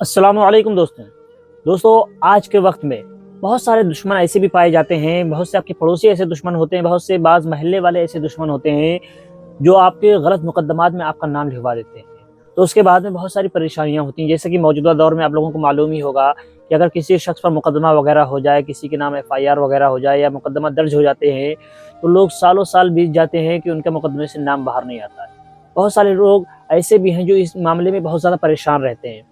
अस्सलाम वालेकुम दोस्तों आज के वक्त में बहुत सारे दुश्मन ऐसे भी पाए जाते हैं। बहुत से आपके पड़ोसी ऐसे दुश्मन होते हैं, बहुत से बाज़ महल्ले वाले ऐसे दुश्मन होते हैं जो आपके गलत मुकदमात में आपका नाम लिखवा देते हैं। तो उसके बाद में बहुत सारी परेशानियां होती हैं। जैसे कि मौजूदा दौर में आप लोगों को मालूम ही होगा कि अगर किसी शख्स पर मुकदमा वगैरह हो जाए, किसी के नाम FIR वगैरह हो जाए या मुकदमा दर्ज हो जाते हैं, तो लोग सालों साल बीत जाते हैं कि उनके मुकदमे से नाम बाहर नहीं आता है। बहुत सारे लोग ऐसे भी हैं जो इस मामले में बहुत ज़्यादा परेशान रहते हैं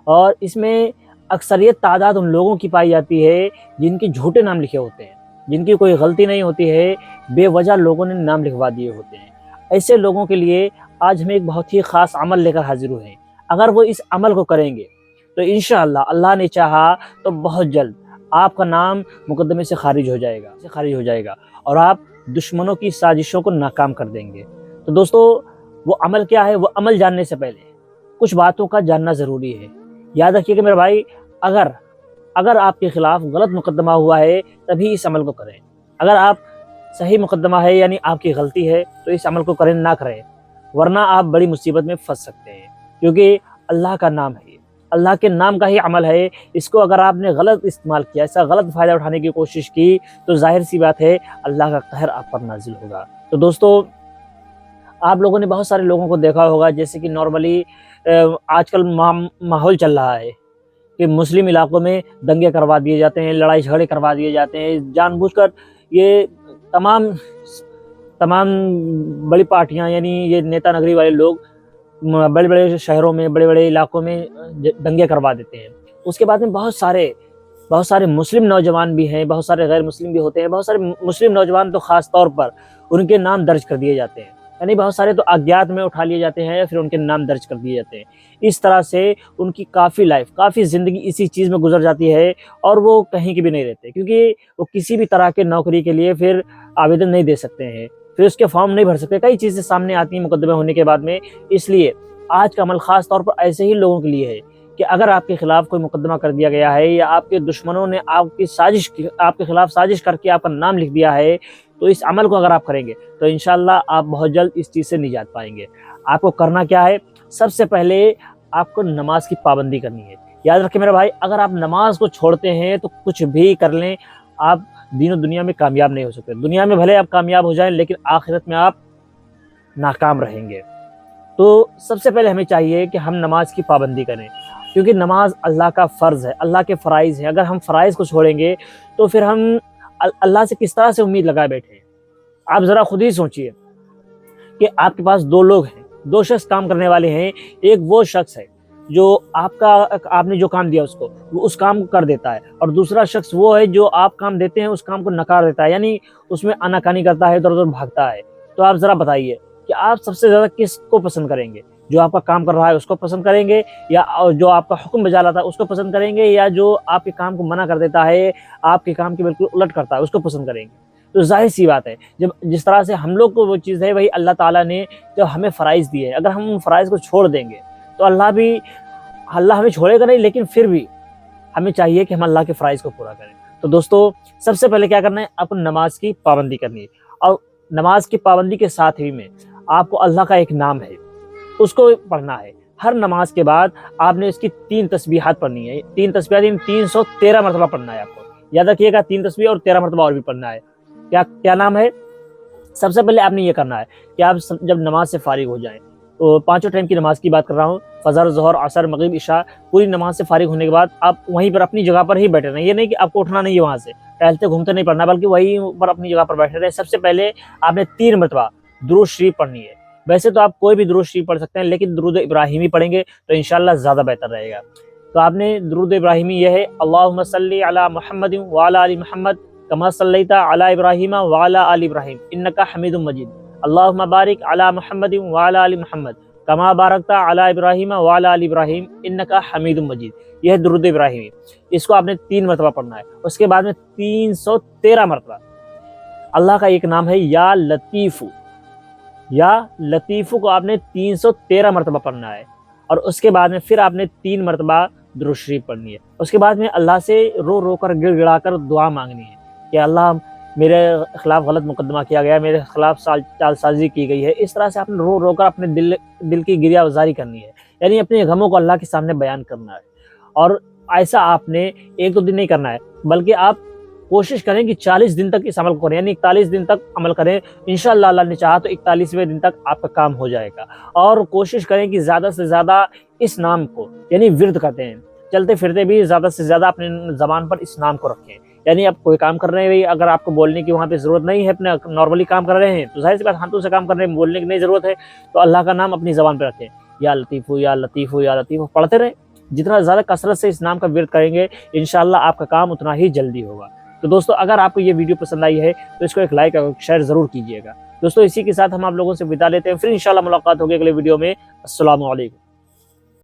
और इसमें अक्सरियत तादाद उन लोगों की पाई जाती है जिनके झूठे नाम लिखे होते हैं, जिनकी कोई गलती नहीं होती है, बेवजह लोगों ने नाम लिखवा दिए होते हैं। ऐसे लोगों के लिए आज हम एक बहुत ही ख़ास अमल लेकर हाजिर हुए हैं। अगर वो इस अमल को करेंगे तो इंशाअल्लाह अल्लाह ने चाहा तो बहुत जल्द आपका नाम मुकदमे से खारिज हो जाएगा और आप दुश्मनों की साजिशों को नाकाम कर देंगे। तो दोस्तों, वो अमल क्या है? वो अमल जानने से पहले कुछ बातों का जानना ज़रूरी है। याद रखिएगा मेरे भाई, अगर अगर आपके खिलाफ गलत मुकदमा हुआ है तभी इस अमल को करें। अगर आप सही मुकदमा है यानी आपकी गलती है तो इस अमल को करें ना करें, वरना आप बड़ी मुसीबत में फंस सकते हैं। क्योंकि अल्लाह का नाम है, अल्लाह के नाम का ही अमल है। इसको अगर आपने गलत इस्तेमाल किया, इसका गलत फ़ायदा उठाने की कोशिश की, तो जाहिर सी बात है अल्लाह का कहर आप पर नाजिल होगा। तो दोस्तों, आप लोगों ने बहुत सारे लोगों को देखा होगा, जैसे कि नॉर्मली आजकल माहौल चल रहा है कि मुस्लिम इलाकों में दंगे करवा दिए जाते हैं, लड़ाई झगड़े करवा दिए जाते हैं जानबूझकर। ये तमाम तमाम बड़ी पार्टियां यानी ये नेता नगरी वाले लोग बड़े बड़े शहरों में, बड़े बड़े इलाकों में दंगे करवा देते हैं। उसके बाद में बहुत सारे मुस्लिम नौजवान भी हैं, बहुत सारे गैर मुस्लिम भी होते हैं। बहुत सारे मुस्लिम नौजवान तो ख़ास तौर पर उनके नाम दर्ज कर दिए जाते हैं, यानी बहुत सारे तो अज्ञात में उठा लिए जाते हैं या फिर उनके नाम दर्ज कर दिए जाते हैं। इस तरह से उनकी काफ़ी ज़िंदगी इसी चीज़ में गुजर जाती है और वो कहीं की भी नहीं रहते, क्योंकि वो किसी भी तरह के नौकरी के लिए फिर आवेदन नहीं दे सकते हैं, फिर उसके फॉर्म नहीं भर सकते। कई चीज़ें सामने आती हैं मुकदमे होने के बाद में। इसलिए आज का अमल ख़ास तौर पर ऐसे ही लोगों के लिए है कि अगर आपके खिलाफ कोई मुकदमा कर दिया गया है या आपके दुश्मनों ने आपके खिलाफ साजिश करके आपका नाम लिख दिया है, तो इस अमल को अगर आप करेंगे तो इंशाअल्लाह आप बहुत जल्द इस चीज़ से निजात पाएंगे। आपको करना क्या है? सबसे पहले आपको नमाज की पाबंदी करनी है। याद रखें मेरे भाई, अगर आप नमाज को छोड़ते हैं तो कुछ भी कर लें, आप दीन और दुनिया में कामयाब नहीं हो सकते। दुनिया में भले आप कामयाब हो जाएं, लेकिन आखिरत में आप नाकाम रहेंगे। तो सबसे पहले हमें चाहिए कि हम नमाज की पाबंदी करें, क्योंकि नमाज अल्लाह का फ़र्ज़ है, अल्लाह के फ़राइज़ हैं। अगर हम फ़राइज़ को छोड़ेंगे तो फिर हम अल्लाह से किस तरह से उम्मीद लगाए बैठे हैं? आप ज़रा खुद ही सोचिए कि आपके पास 2 लोग हैं, 2 शख्स काम करने वाले हैं। एक वो शख्स है जो आपने जो काम दिया उसको, वो उस काम को कर देता है, और दूसरा शख्स वो है जो आप काम देते हैं उस काम को नकार देता है, यानी उसमें आनाकानी करता है, इधर-उधर भागता है। तो आप ज़रा बताइए कि आप सबसे ज़्यादा किसको पसंद करेंगे? जो आपका काम कर रहा है उसको पसंद करेंगे, या जो आपका हुक्म बजा लाता है उसको पसंद करेंगे, या जो आपके काम को मना कर देता है, आपके काम की बिल्कुल उलट करता है, उसको पसंद करेंगे? तो ज़ाहिर-सी बात है, जब जिस तरह से हम लोग को वो चीज़ है, वही अल्लाह ताला ने जब हमें फ़राइज़ दिए हैं, अगर हम उन फ़राइज़ को छोड़ देंगे तो अल्लाह हमें छोड़ेगा नहीं, लेकिन फिर भी हमें चाहिए कि हम अल्लाह के फ़राइज़ को पूरा करें। तो दोस्तों, सबसे पहले क्या करना है? आपको नमाज़ की पाबंदी करनी है, और नमाज़ की पाबंदी के साथ ही में आपको अल्लाह का एक नाम है, उसको पढ़ना है। हर नमाज के बाद आपने इसकी 3 तस्बीहात पढ़नी है। 3 तस्बीहात यानी 313 मरतबा पढ़ना है आपको। याद रखिएगा, 3 तस्बीह और 13 मरतबा और भी पढ़ना है। क्या क्या नाम है? सबसे पहले आपने ये करना है कि आप जब नमाज से फारिग हो जाएँ, तो पाँचों टाइम की नमाज की बात कर रहा हूँ, फ़जर, ज़ोहर, असर, मगरिब, इशा, पूरी नमाज से फारिग होने के बाद आप वहीं पर अपनी जगह पर ही बैठे रहें। ये नहीं कि आपको उठना नहीं है वहाँ से, टहलते घूमते नहीं पढ़ना, बल्कि वहीं पर अपनी जगह पर बैठे रहें। सबसे पहले आपने 3 मरतबा दुरूद शरीफ पढ़नी है। वैसे तो आप कोई भी दुरूद शरीफ पढ़ सकते हैं, लेकिन दुरूद इब्राहिमी पढ़ेंगे तो इंशाअल्लाह ज़्यादा बेहतर रहेगा। तो आपने दुरूद इब्राहिमी ये है, अल्लाहुम्मा सल्लि अला मुहम्मदिन व अला आलि मुहम्मद कमा सल्लैता अला इब्राहीम व अला आलि इब्राहीम इन्नका हमीदुम मजीद। अल्लाहुम्मा बारिक अला मुहम्मदिन व अला आलि मुहम्मद कमा बारकता अला इब्राहीम व अला आलि इब्राहीम इन्नका हमीदुम मजीद। यह है दुरूद इब्राहिमी। इसको आपने 3 मरतबा पढ़ना है। उसके बाद में 313 मरतबा अल्लाह का एक नाम है या लतीफ़ु को आपने 313 मरतबा पढ़ना है। और उसके बाद में फिर आपने 3 मरतबा दुरूद शरीफ पढ़नी है। उसके बाद में अल्लाह से रो रो कर, गिड़गिड़ा कर दुआ मांगनी है कि अल्लाह, मेरे खिलाफ गलत मुकदमा किया गया, मेरे खिलाफ चालसाजी की गई है। इस तरह से आपने रो रो कर अपने दिल की गिरिया वजारी करनी है, यानी अपने गमों को अल्लाह के सामने बयान करना है। और ऐसा आपने 1-2 दिन नहीं करना है, बल्कि आप कोशिश करें कि 40 दिन तक इस अमल को करें, यानी 41 दिन तक अमल करें। इंशाअल्लाह अल्लाह ने चाहा तो 41वें दिन तक आपका काम हो जाएगा। और कोशिश करें कि ज़्यादा से ज़्यादा इस नाम को यानी विर्द करते हैं, चलते फिरते भी ज़्यादा से ज़्यादा अपने ज़बान पर इस नाम को रखें। यानी आप कोई काम कर रहे हैं, अगर आपको बोलने की वहाँ पे ज़रूरत नहीं है, अपना नॉर्मली काम कर रहे हैं, तो ज़ाहिर सी बात हाथों से काम कर रहे हैं, बोलने की नहीं ज़रूरत है, तो अल्लाह का नाम अपनी ज़बान पे रखें। या लतीफ़ु या लतीफ़ु या लतीफ़ु पढ़ते रहें। जितना ज़्यादा कसरत से इस नाम का विर्द करेंगे, इंशाअल्लाह आपका काम उतना ही जल्दी होगा। तो दोस्तों, अगर आपको ये वीडियो पसंद आई है तो इसको एक लाइक और शेयर ज़रूर कीजिएगा। दोस्तों, इसी के साथ हम आप लोगों से विदा लेते हैं, फिर इंशाअल्लाह मुलाकात होगी अगले वीडियो में। अस्सलामु अलैकुम।